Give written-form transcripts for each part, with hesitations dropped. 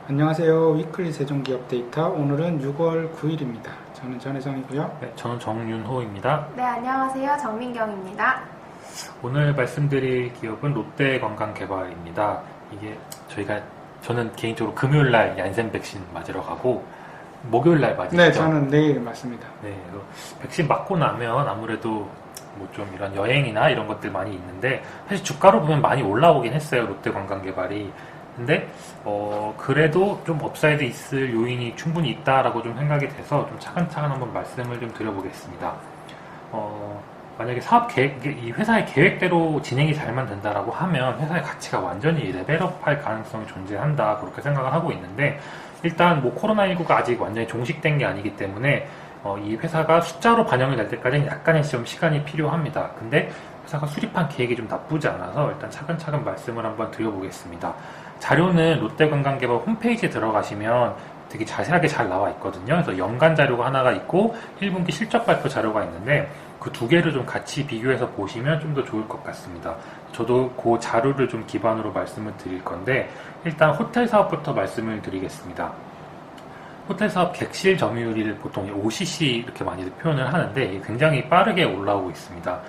안녕하세요. 위클리 세종기업 데이터 오늘은 6월 9일입니다. 저는 전혜정이고요. 네, 저는 정윤호입니다. 네, 안녕하세요. 정민경입니다. 오늘 말씀드릴 기업은 롯데건강개발입니다. 저는 개인적으로 금요일날 얀센 백신 맞으러 가고 목요일날 맞으시죠? 네, 저는 내일 맞습니다. 네, 백신 맞고 나면 아무래도 뭐 좀 이런 여행이나 이런 것들 많이 있는데 사실 주가로 보면 많이 올라오긴 했어요. 롯데건강개발이. 근데 그래도 좀 업사이드 있을 요인이 충분히 있다라고 좀 생각이 돼서 좀 차근차근 한번 말씀을 좀 드려보겠습니다. 만약에 이 회사의 계획대로 진행이 잘만 된다라고 하면 회사의 가치가 완전히 레벨업할 가능성이 존재한다 그렇게 생각을 하고 있는데, 일단 뭐 코로나19가 아직 완전히 종식된 게 아니기 때문에 이 회사가 숫자로 반영이 될 때까지는 약간의 좀 시간이 필요합니다. 근데 회사가 수립한 계획이 좀 나쁘지 않아서 일단 차근차근 말씀을 한번 드려보겠습니다. 자료는 롯데건강개발 홈페이지에 들어가시면 되게 자세하게 잘 나와 있거든요. 그래서 연간 자료가 하나가 있고 1분기 실적 발표 자료가 있는데 그 두 개를 좀 같이 비교해서 보시면 좀 더 좋을 것 같습니다. 저도 그 자료를 좀 기반으로 말씀을 드릴 건데, 일단 호텔 사업부터 말씀을 드리겠습니다. 호텔 사업 객실 점유율을 보통 OCC 이렇게 많이들 표현을 하는데 굉장히 빠르게 올라오고 있습니다.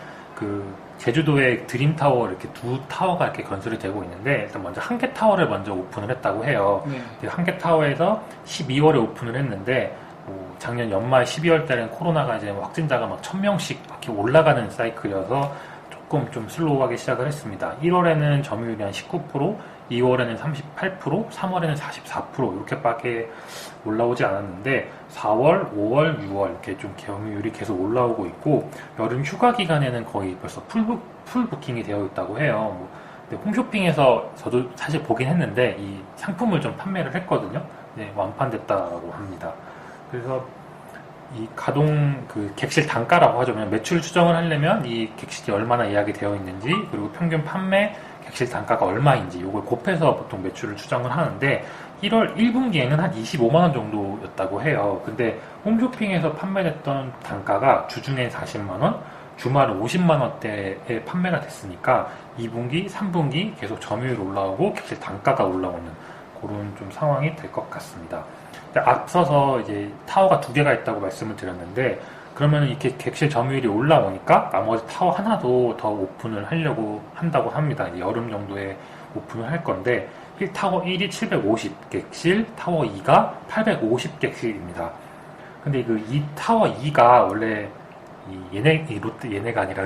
제주도에 드림타워 이렇게 두 타워가 이렇게 건설이 되고 있는데, 일단 먼저 한계타워를 먼저 오픈을 했다고 해요. 네. 한계타워에서 12월에 오픈을 했는데, 작년 연말 12월 달에는 코로나가 이제 확진자가 막 1000명씩 이렇게 올라가는 사이클이어서 조금 좀 슬로우하게 시작을 했습니다. 1월에는 점유율이 한 19%, 2월에는 38%, 3월에는 44% 이렇게밖에 올라오지 않았는데 4월, 5월, 6월 이렇게 좀 점유율이 계속 올라오고 있고, 여름 휴가 기간에는 거의 벌써 풀 부킹이 되어 있다고 해요. 근데 홈쇼핑에서 저도 사실 보긴 했는데 이 상품을 좀 판매를 했거든요. 네, 완판됐다고 합니다. 그래서 이 객실 단가라고 하죠. 매출 추정을 하려면 이 객실이 얼마나 예약이 되어 있는지, 그리고 평균 판매 객실 단가가 얼마인지 이걸 곱해서 보통 매출을 추정을 하는데, 1월 1분기에는 한 25만원 정도였다고 해요. 근데 홈쇼핑에서 판매됐던 단가가 주중엔 40만원, 주말은 50만원대에 판매가 됐으니까 2분기, 3분기 계속 점유율이 올라오고 객실 단가가 올라오는 그런 좀 상황이 될 것 같습니다. 앞서서 이제 타워가 두 개가 있다고 말씀을 드렸는데, 그러면 이렇게 객실 점유율이 올라오니까 나머지 타워 하나도 더 오픈을 하려고 한다고 합니다. 이제 여름 정도에 오픈을 할 건데, 타워 1이 750객실, 타워 2가 850객실입니다. 근데 이 타워 2가 원래 얘네가 아니라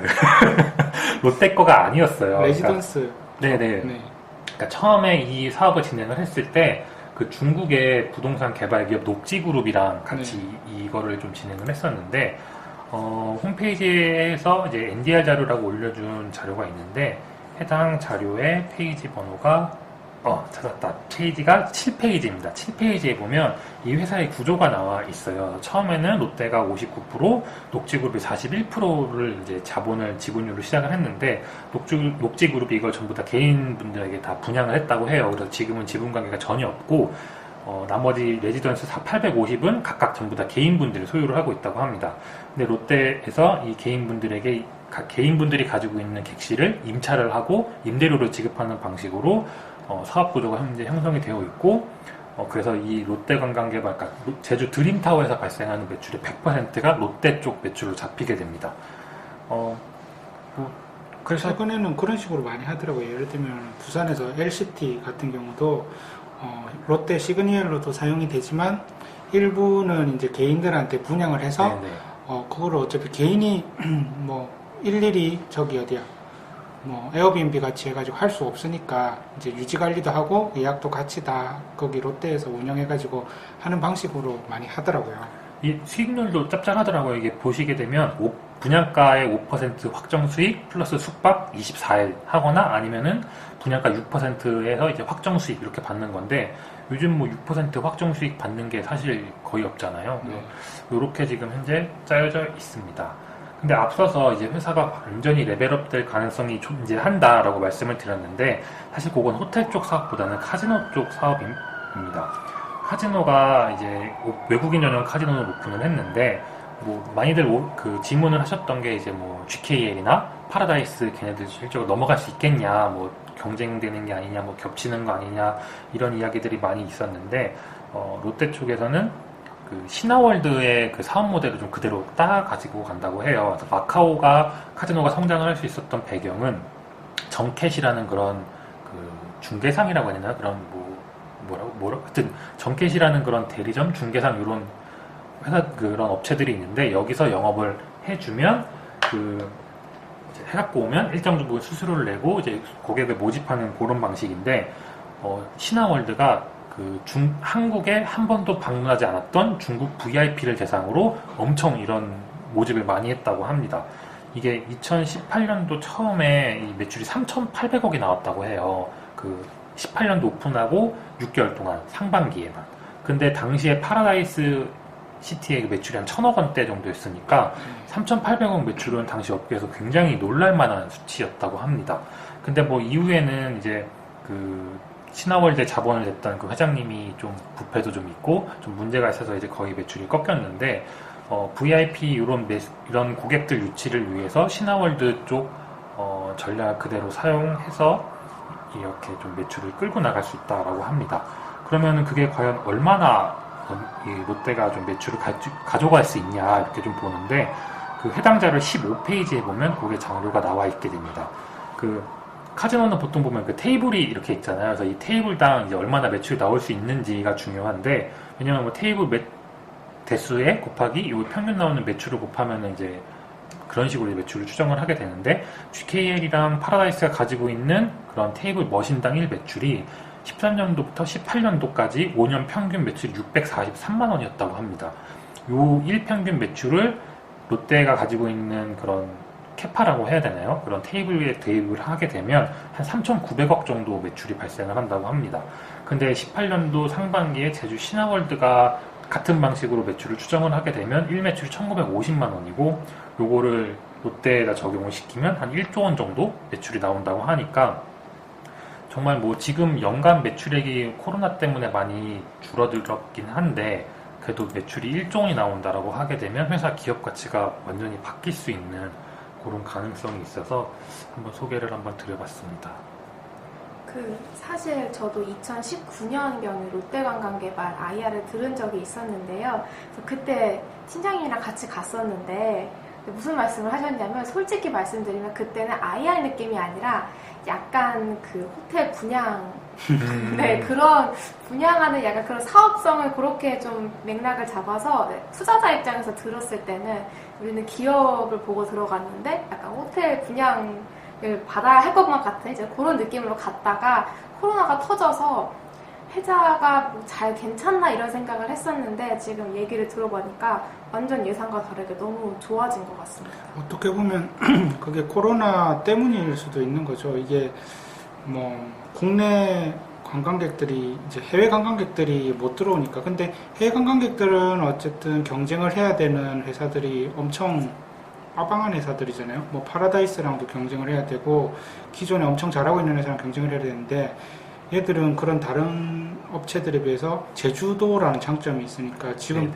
롯데 거가 아니었어요. 레지던스. 네네. 네. 그러니까 처음에 이 사업을 진행을 했을 때 중국의 부동산 개발 기업 녹지그룹이랑 같이 이거를 좀 진행을 했었는데, 홈페이지에서 이제 NDR 자료라고 올려준 자료가 있는데, 해당 자료의 페이지 번호가 찾았다. 페이지가 7페이지입니다. 7페이지에 보면 이 회사의 구조가 나와 있어요. 처음에는 롯데가 59%, 녹지그룹이 41%를 이제 지분율을 시작을 했는데, 녹지그룹이 이걸 전부 다 개인분들에게 다 분양을 했다고 해요. 그래서 지금은 지분 관계가 전혀 없고, 나머지 레지던스 850은 각각 전부 다 개인분들이 소유를 하고 있다고 합니다. 근데 롯데에서 이 개인분들이 가지고 있는 객실을 임차를 하고 임대료를 지급하는 방식으로 사업 구조가 현재 형성이 되어 있고, 그래서 이 롯데관광개발, 제주 드림타워에서 발생하는 매출의 100%가 롯데 쪽 매출로 잡히게 됩니다. 그래서 최근에는 그런 식으로 많이 하더라고요. 예를 들면 부산에서 LCT 같은 경우도 롯데 시그니엘로도 사용이 되지만 일부는 이제 개인들한테 분양을 해서 그거를 어차피 개인이 뭐 일일이 에어비앤비 같이 해가지고 할 수 없으니까 이제 유지 관리도 하고 예약도 같이 다 거기 롯데에서 운영해가지고 하는 방식으로 많이 하더라고요. 이 수익률도 짭짤하더라고요. 이게 보시게 되면 분양가의 5% 확정 수익 플러스 숙박 24일 하거나, 아니면은 분양가 6%에서 이제 확정 수익 이렇게 받는 건데, 요즘 6% 확정 수익 받는 게 사실 거의 없잖아요. 이렇게 지금 현재 짜여져 있습니다. 근데 앞서서 이제 회사가 완전히 레벨업 될 가능성이 존재한다라고 말씀을 드렸는데, 사실 그건 호텔 쪽 사업보다는 카지노 쪽 사업입니다. 카지노가 이제 외국인 전용 카지노를 오픈을 했는데, 많이들 질문을 하셨던 게 이제 GKL이나 파라다이스 걔네들 실적으로 넘어갈 수 있겠냐, 뭐 경쟁되는 게 아니냐, 뭐 겹치는 거 아니냐 이런 이야기들이 많이 있었는데 롯데 쪽에서는 그 신화월드의 그 사업 모델을 좀 그대로 따 가지고 간다고 해요. 그래서 마카오가 카지노가 성장을 할 수 있었던 배경은 정캣이라는 그런 그 중개상이라고 해야 되나 그런 뭐라고 하여튼 정캣이라는 그런 대리점 중개상 이런 회사 그런 업체들이 있는데 여기서 영업을 해주면 그 이제 해갖고 오면 일정 정도 수수료를 내고 이제 고객을 모집하는 그런 방식인데 신화월드가 그 한국에 한 번도 방문하지 않았던 중국 VIP를 대상으로 엄청 이런 모집을 많이 했다고 합니다. 이게 2018년도 처음에 이 매출이 3,800억이 나왔다고 해요. 그 18년도 오픈하고 6개월 동안 상반기에만. 근데 당시에 파라다이스 시티의 그 매출이 한 1,000억 원대 정도였으니까 3,800억 매출은 당시 업계에서 굉장히 놀랄만한 수치였다고 합니다. 근데 뭐 이후에는 이제 그 신화월드에 자본을 냈던 그 회장님이 좀 부패도 좀 있고 좀 문제가 있어서 이제 거의 매출이 꺾였는데 VIP 이런 고객들 유치를 위해서 신화월드 쪽 전략 그대로 사용해서 이렇게 좀 매출을 끌고 나갈 수 있다라고 합니다. 그러면은 그게 과연 얼마나 이 롯데가 좀 매출을 가져갈 수 있냐 이렇게 좀 보는데 그 해당 자료 15페이지에 보면 그게 장료가 나와 있게 됩니다. 그 카지노는 보통 보면 그 테이블이 이렇게 있잖아요. 그래서 이 테이블당 이제 얼마나 매출이 나올 수 있는지가 중요한데 왜냐면 뭐 테이블 대수에 곱하기 이 평균 나오는 매출을 곱하면 이제 그런 식으로 매출을 추정을 하게 되는데 GKL이랑 파라다이스가 가지고 있는 그런 테이블 머신당 1 매출이 13년도부터 18년도까지 5년 평균 매출이 643만 원이었다고 합니다. 요 1평균 매출을 롯데가 가지고 있는 그런 캐파라고 해야 되나요? 그런 테이블에 대입을 하게 되면 한 3,900억 정도 매출이 발생을 한다고 합니다. 근데 18년도 상반기에 제주 신화월드가 같은 방식으로 매출을 추정을 하게 되면 1매출이 1,950만 원이고 요거를 롯데에다 적용을 시키면 한 1조 원 정도 매출이 나온다고 하니까 정말 뭐 지금 연간 매출액이 코로나 때문에 많이 줄어들었긴 한데 그래도 매출이 1조 원이 나온다라고 하게 되면 회사 기업 가치가 완전히 바뀔 수 있는 그런 가능성이 있어서 한번 소개를 한번 드려봤습니다. 사실 저도 2019년경에 롯데관광개발 IR을 들은 적이 있었는데요. 그래서 그때 팀장님이랑 같이 갔었는데 무슨 말씀을 하셨냐면 솔직히 말씀드리면 그때는 IR 느낌이 아니라 약간 그 호텔 분양 네, 그런 분양하는 약간 그런 사업성을 그렇게 좀 맥락을 잡아서 투자자 입장에서 들었을 때는 우리는 기업을 보고 들어갔는데 약간 호텔 분양을 받아야 할 것만 같은 이제 그런 느낌으로 갔다가 코로나가 터져서 회사가 잘 괜찮나 이런 생각을 했었는데 지금 얘기를 들어보니까 완전 예상과 다르게 너무 좋아진 것 같습니다. 어떻게 보면 그게 코로나 때문일 수도 있는 거죠. 이게 뭐 국내 관광객들이 이제 해외 관광객들이 못 들어오니까. 근데 해외 관광객들은 어쨌든 경쟁을 해야 되는 회사들이 엄청 빠방한 회사들이잖아요. 뭐 파라다이스랑도 경쟁을 해야 되고 기존에 엄청 잘하고 있는 회사랑 경쟁을 해야 되는데 얘들은 그런 다른 업체들에 비해서 제주도라는 장점이 있으니까 지금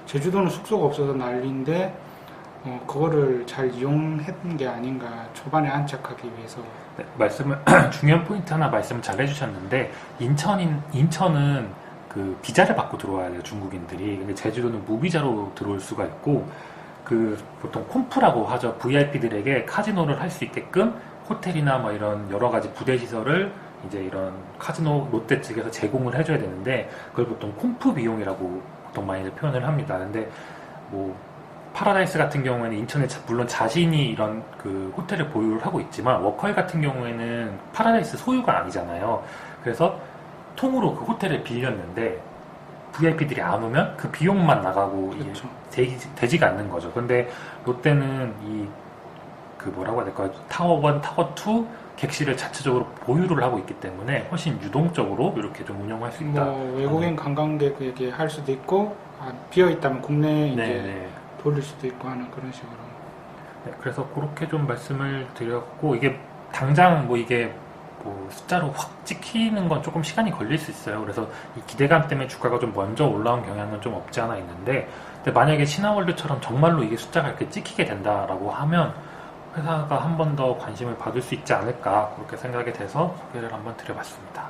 제주도는 숙소가 없어서 난리인데 그거를 잘 이용한 게 아닌가 초반에 안착하기 위해서. 네, 중요한 포인트 하나 말씀을 잘 해주셨는데 인천은 그 비자를 받고 들어와야 돼요, 중국인들이. 근데 제주도는 무비자로 들어올 수가 있고 그 보통 콤프라고 하죠. VIP들에게 카지노를 할 수 있게끔 호텔이나 뭐 이런 여러 가지 부대 시설을 이제 이런 카지노 롯데 측에서 제공을 해줘야 되는데 그걸 보통 콤프 비용이라고 보통 많이들 표현을 합니다. 근데 뭐 파라다이스 같은 경우에는 인천에 물론 자신이 이런 그 호텔을 보유를 하고 있지만 워커힐 같은 경우에는 파라다이스 소유가 아니잖아요. 그래서 통으로 그 호텔을 빌렸는데 VIP들이 안 오면 그 비용만 나가고 그렇죠. 이게 되지가 않는 거죠. 근데 롯데는 그 뭐라고 해야 될까요? 타워 1, 타워 2 객실을 자체적으로 보유를 하고 있기 때문에 훨씬 유동적으로 이렇게 좀 운영할 수 있다. 뭐 외국인 관광객에게 할 수도 있고 비어 있다면 국내에 이제 돌릴 수도 있고 하는 그런 식으로. 네, 그래서 그렇게 좀 말씀을 드렸고 이게 당장 뭐 이게 뭐 숫자로 확 찍히는 건 조금 시간이 걸릴 수 있어요. 그래서 이 기대감 때문에 주가가 좀 먼저 올라온 경향은 좀 없지 않아 있는데 근데 만약에 신화월드처럼 정말로 이게 숫자가 이렇게 찍히게 된다라고 하면 회사가 한 번 더 관심을 받을 수 있지 않을까 그렇게 생각이 돼서 소개를 한번 드려봤습니다.